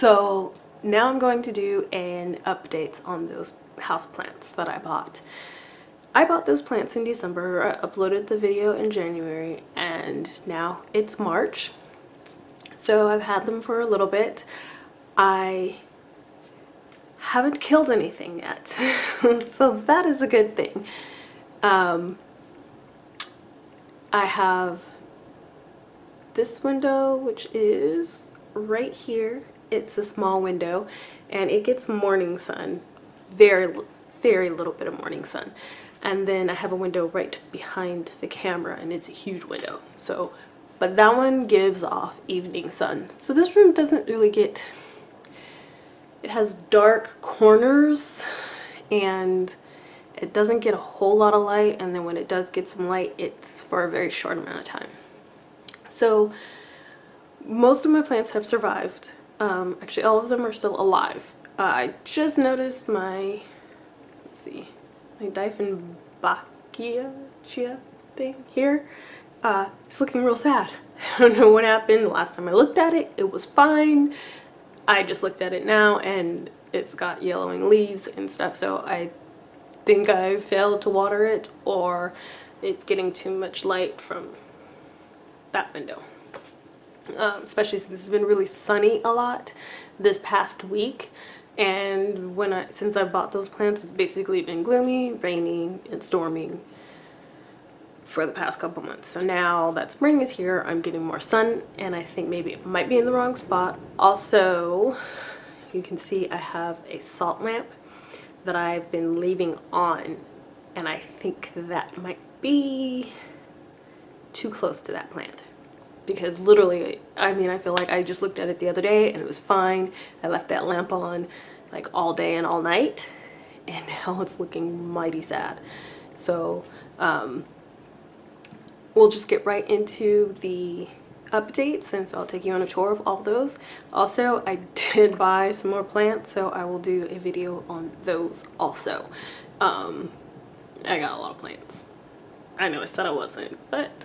So now I'm going to do an updates on those house plants that I bought. I bought those plants in December, I uploaded the video in January, and now it's March. So I've had them for a little bit. I haven't killed anything yet, so that is a good thing. I have this window, which is right here. It's a small window and it gets morning sun, very little bit of morning sun. And then I have a window right behind the camera and it's a huge window. So, but that one gives off evening sun. So this room doesn't really get, it has dark corners and it doesn't get a whole lot of light, and then when it does get some light, it's for a very short amount of time. So most of my plants have survived. Actually, all of them are still alive. I just noticed my, let's see, my Dieffenbachia thing here. It's looking real sad. I don't know what happened. The last time I looked at it, it was fine. I just looked at it now and it's got yellowing leaves and stuff, so I think I failed to water it, or it's getting too much light from that window. Especially since it's been really sunny a lot this past week, and since I bought those plants, it's basically been gloomy, rainy, and storming for the past couple months. So now that spring is here, I'm getting more sun, and I think maybe it might be in the wrong spot. Also, you can see I have a salt lamp that I've been leaving on, and I think that might be too close to that plant, because literally, I mean, I feel like I just looked at it the other day and it was fine. I left that lamp on like all day and all night, and now it's looking mighty sad. So we'll just get right into the updates, since I'll take you on a tour of all those. Also, I did buy some more plants, so I will do a video on those also. I got a lot of plants. I know I said I wasn't, but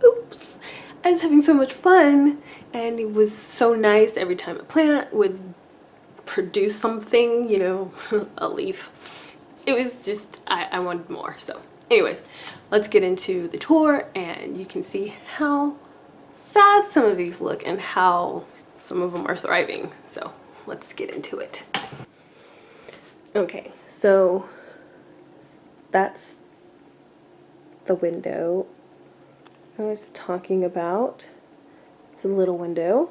oops. I was having so much fun, and it was so nice every time a plant would produce something, you know, a leaf. It was just, I wanted more. So anyways, let's get into the tour, and you can see how sad some of these look and how some of them are thriving. So let's get into it. Okay, so that's the window I was talking about. It's a little window,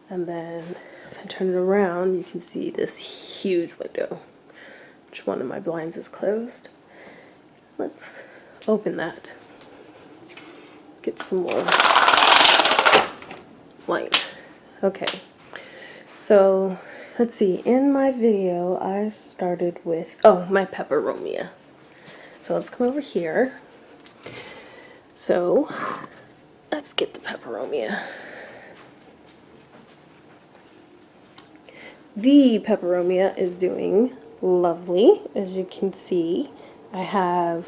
and then if I turn it around, you can see this huge window, which one of my blinds is closed. Let's open that, get some more light. Okay, so let's see, in my video I started with, oh, my peperomia. So let's come over here. So let's get the peperomia. The peperomia is doing lovely. As you can see, I have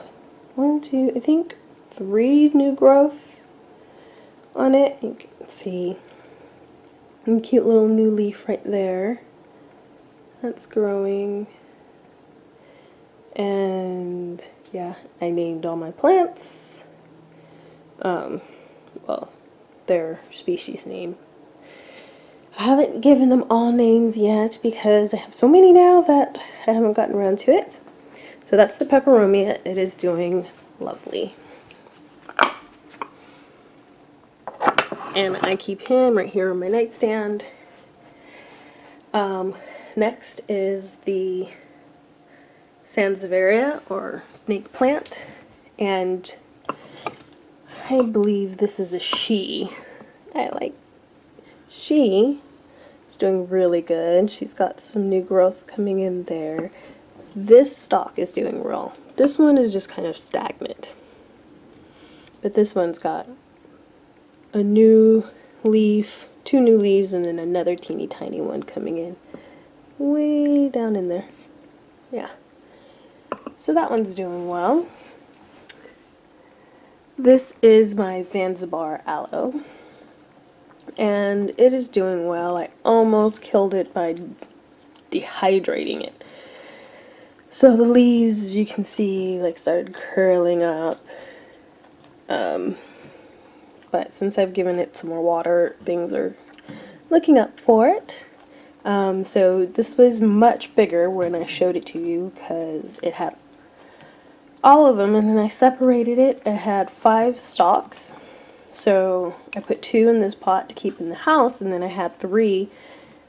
I think 3 new growth on it. You can see a cute little new leaf right there. That's growing. And yeah, I named all my plants. Well, their species name. I haven't given them all names yet because I have so many now that I haven't gotten around to it. So that's the peperomia. It is doing lovely. And I keep him right here on my nightstand. Next is the Sansevieria, or snake plant, and I believe this is a she. She is doing really good. She's got some new growth coming in there. This stalk is doing well. This one is just kind of stagnant, but this one's got a new leaf, 2 new leaves, and then another teeny tiny one coming in way down in there. Yeah, so that one's doing well. This is my Zanzibar aloe. and it is doing well. I almost killed it by dehydrating it. So the leaves, as you can see, like started curling up. But since I've given it some more water, things are looking up for it. So this was much bigger when I showed it to you because it had all of them, and then I separated it. It had 5 stalks. So I put 2 in this pot to keep in the house, and then I had 3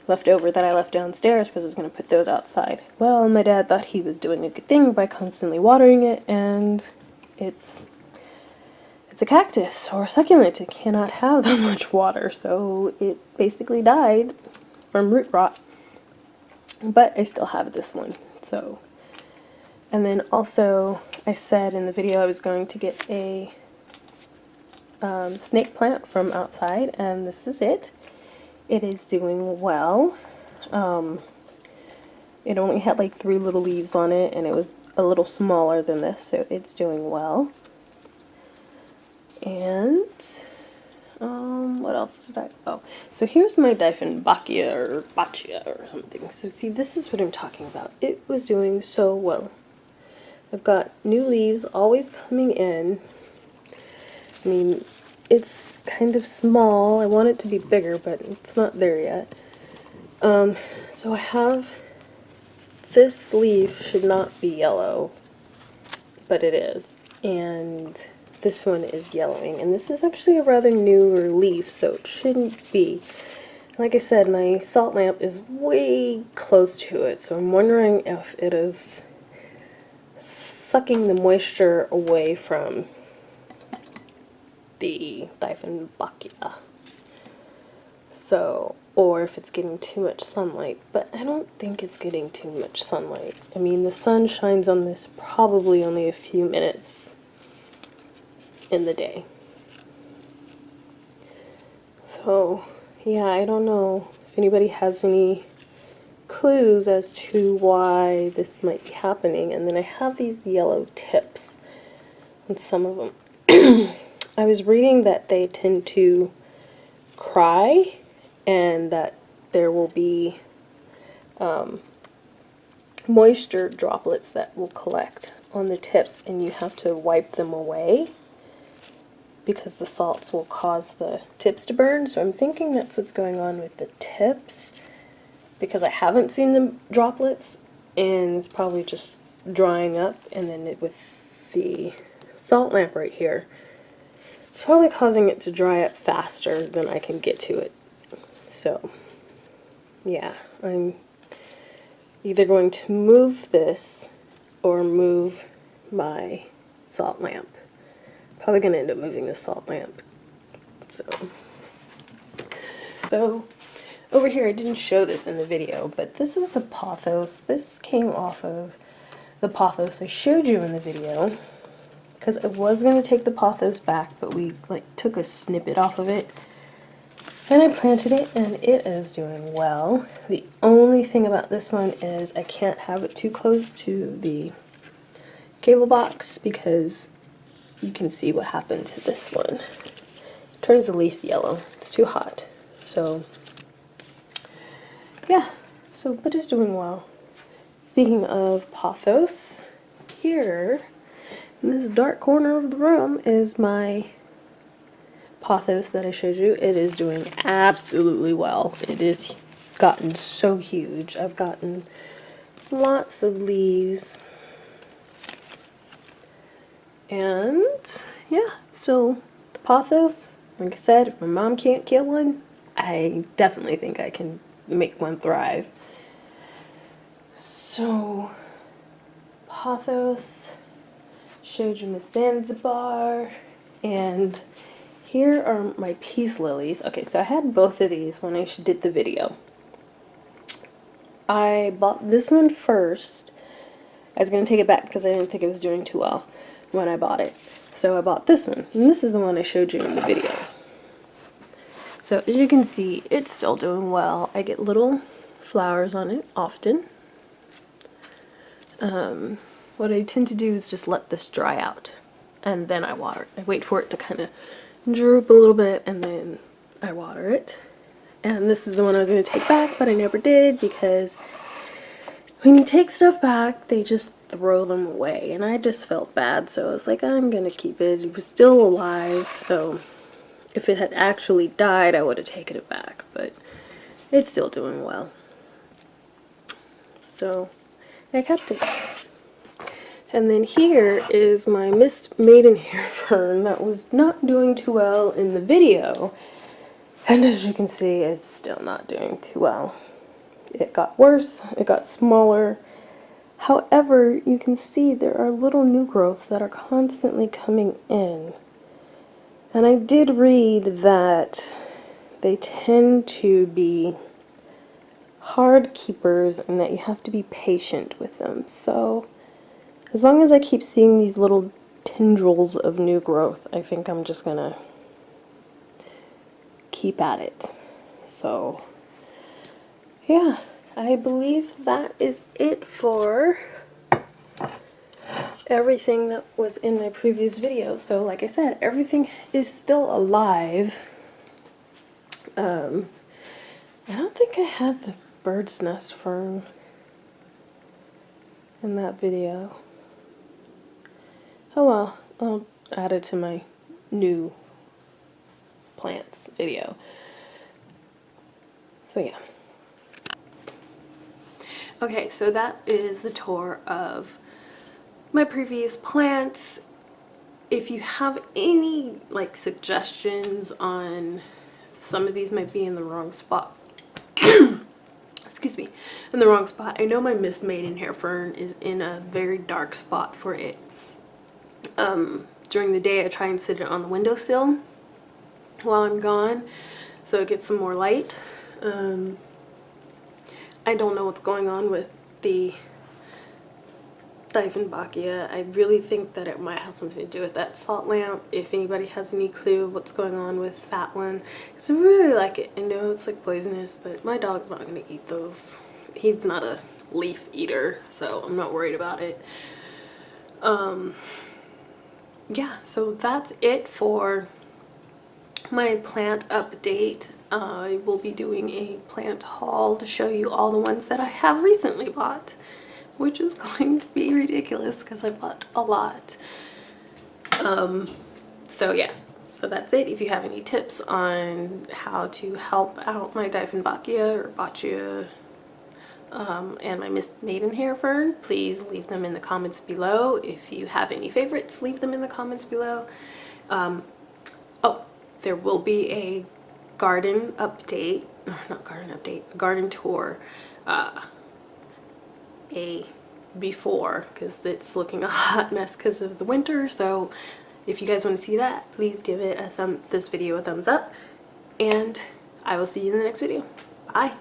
left over that I left downstairs because I was going to put those outside. Well, my dad thought he was doing a good thing by constantly watering it, and it's a cactus or a succulent. It cannot have that much water, so it basically died from root rot. But I still have this one. So, and then also I said in the video I was going to get a snake plant from outside, and this is it. It is doing well. It only had like 3 little leaves on it, and it was a little smaller than this, so it's doing well. And what else did I, oh, so here's my Dieffenbachia or Baccia or something. So see, this is what I'm talking about. It was doing so well. I've got new leaves always coming in. I mean, it's kind of small. I want it to be bigger, but it's not there yet. So I have, this leaf should not be yellow, but it is. And this one is yellowing, and this is actually a rather newer leaf, so it shouldn't be. Like I said, my salt lamp is way close to it, so I'm wondering if it is sucking the moisture away from the Dieffenbachia. So, or if it's getting too much sunlight, but I don't think it's getting too much sunlight. I mean, the sun shines on this probably only a few minutes in the day. So, yeah, I don't know if anybody has any clues as to why this might be happening. And then I have these yellow tips on some of them. I was reading that they tend to cry, and that there will be moisture droplets that will collect on the tips, and you have to wipe them away because the salts will cause the tips to burn. So I'm thinking that's what's going on with the tips, because I haven't seen the droplets, and it's probably just drying up. And then with the salt lamp right here, it's probably causing it to dry up faster than I can get to it. So, yeah, I'm either going to move this or move my salt lamp. Probably going to end up moving the salt lamp. So over here, I didn't show this in the video, but this is a pothos. This came off of the pothos I showed you in the video, because I was going to take the pothos back, but we took a snippet off of it, and I planted it, and it is doing well. The only thing about this one is I can't have it too close to the cable box, because you can see what happened to this one. It turns the leaves yellow. It's too hot. So, yeah. So, but it's doing well. Speaking of pothos, here in this dark corner of the room is my pothos that I showed you. It is doing absolutely well. It is gotten so huge. I've gotten lots of leaves. And yeah, so the pothos, like I said, if my mom can't kill one, I definitely think I can make one thrive. So, pothos, showed you my Zanzibar, and here are my peace lilies. Okay, so I had both of these when I did the video. I bought this one first. I was going to take it back because I didn't think it was doing too well when I bought it. So I bought this one, and this is the one I showed you in the video. So as you can see, it's still doing well. I get little flowers on it often. What I tend to do is just let this dry out, and then I water it. I wait for it to kind of droop a little bit, and then I water it. And this is the one I was going to take back, but I never did because when you take stuff back, they just throw them away. And I just felt bad, so I was like, I'm going to keep it. It was still alive, so if it had actually died, I would have taken it back. But it's still doing well. So I kept it. And then here is my mist maidenhair fern that was not doing too well in the video. And as you can see, it's still not doing too well. It got worse, it got smaller. However, you can see there are little new growths that are constantly coming in. And I did read that they tend to be hard keepers and that you have to be patient with them. So as long as I keep seeing these little tendrils of new growth, I think I'm just gonna keep at it. So yeah, I believe that is it for everything that was in my previous video. So like I said, everything is still alive. I don't think I had the bird's nest fern in that video. Oh well, I'll add it to my new plants video. So yeah. Okay, so that is the tour of my previous plants. If you have any like suggestions on, some of these might be in the wrong spot. Excuse me, in the wrong spot. I know my mist maidenhair fern is in a very dark spot for it. During the day I try and sit it on the windowsill while I'm gone so it gets some more light. I don't know what's going on with the Dieffenbachia. I really think that it might have something to do with that salt lamp. If anybody has any clue what's going on with that one, because I really like it. I know it's like poisonous, but my dog's not going to eat those. He's not a leaf eater, so I'm not worried about it. Yeah, so that's it for my plant update. I will be doing a plant haul to show you all the ones that I have recently bought, which is going to be ridiculous because I bought a lot. So yeah, so that's it. If you have any tips on how to help out my Dieffenbachia or Baccia and my mist maidenhair fern, please leave them in the comments below. If you have any favorites, leave them in the comments below. Oh, there will be a garden update, not garden update, a garden tour, a before, because it's looking a hot mess because of the winter. So if you guys want to see that, please give it this video a thumbs up, and I will see you in the next video. Bye.